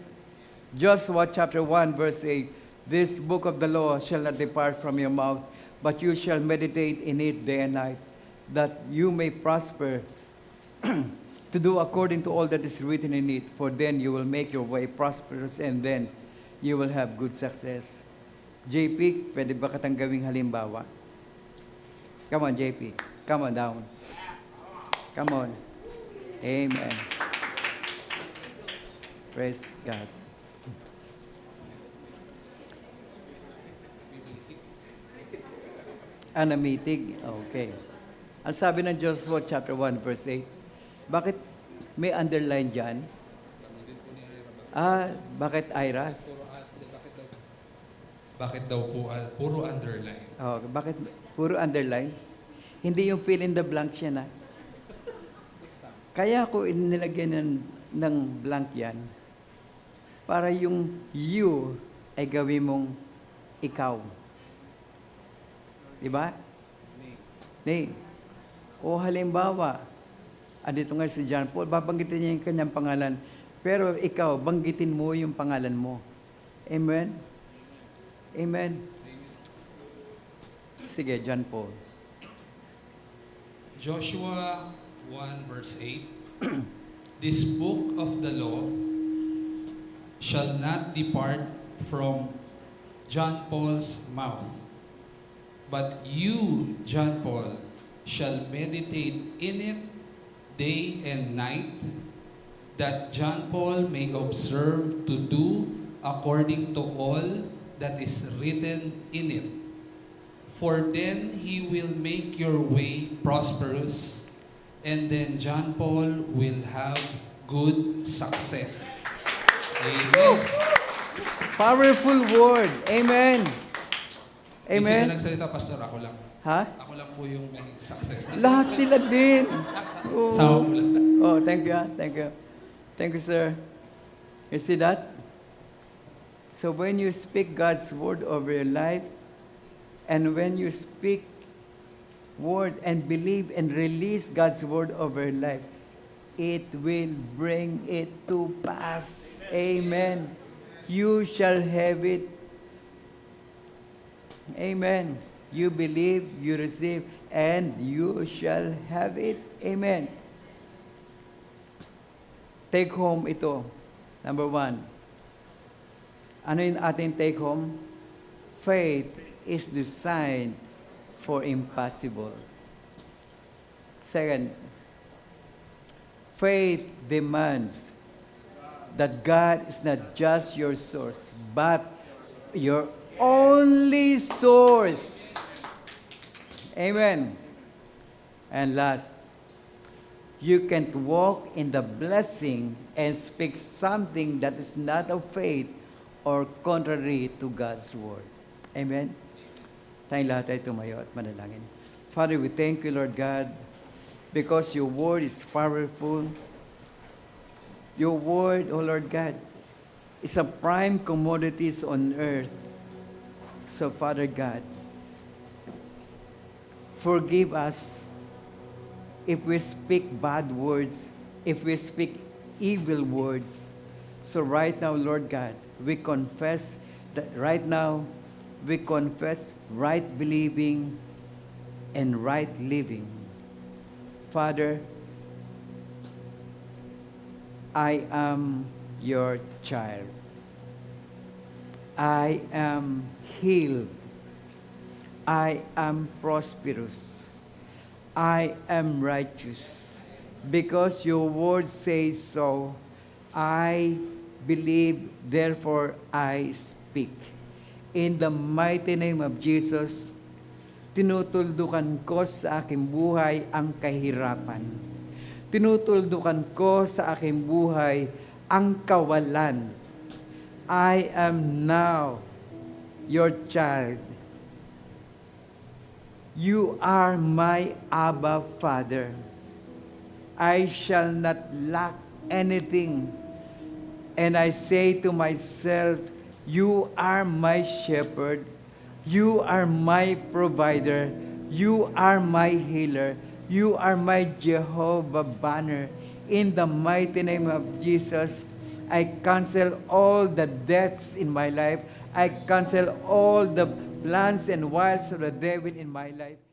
Joshua chapter 1 verse 8, this book of the law shall not depart from your mouth, but you shall meditate in it day and night, that you may prosper to do according to all that is written in it, for then you will make your way prosperous, and then you will have good success. JP, pwede ba katang gawing halimbawa? Come on, JP. Come on down. Come on. Amen. Praise God. Anamitig. Okay. Ang sabi ng Joshua chapter 1 verse 8, bakit may underline dyan? Bakit Ira? Bakit daw po puro underline? Bakit puro underline? Hindi yung fill in the blank siya na. Kaya ko inilagyan ng blank yan para yung you ay gawin mong ikaw. Diba? Name. O halimbawa, andito nga si John Paul, babanggitin niya yung kanyang pangalan. Pero ikaw, banggitin mo yung pangalan mo. Amen? Amen? Sige, John Paul. Joshua 1 verse 8, this book of the law shall not depart from John Paul's mouth, but you, John Paul, shall meditate in it day and night, that John Paul may observe to do according to all that is written in it. For then he will make your way prosperous, and then John Paul will have good success. Amen. Powerful word. Amen. Hindi Amen. sila nagsalita, Pastor. Ako lang. Ha? Ako lang po yung may success. Lahat sila din. Sama mo lang. Oh, thank you. Thank you. Thank you, sir. You see that? So when you speak God's word over your life, and when you speak word and believe and release God's word over your life, it will bring it to pass. Amen. You shall have it. Amen. You believe, you receive, and you shall have it. Amen. Take home ito. Number 1. Ano yung ating take home? Faith is designed for impossible. Second, faith demands that God is not just your source, but your only source. Amen. And last, you can't walk in the blessing and speak something that is not of faith or contrary to God's word. Amen? Tayong lahat ay tumayo at manalangin. Father, we thank you, Lord God, because your word is powerful. Your word, O Lord God, is a prime commodities on earth. So, Father God, forgive us if we speak bad words, if we speak evil words. So right now, Lord God, we confess that right now, we confess right believing and right living. Father, I am your child. I am healed. I am prosperous. I am righteous. Because your word says so, I believe, therefore I speak. In the mighty name of Jesus, tinutuldukan ko sa aking buhay ang kahirapan. Tinutuldukan ko sa aking buhay ang kawalan. I am now your child. You are my Abba Father. I shall not lack anything. And I say to myself, you are my shepherd. You are my provider. You are my healer. You are my Jehovah banner. In the mighty name of Jesus, I cancel all the deaths in my life. I cancel all the plans and wiles of the devil in my life.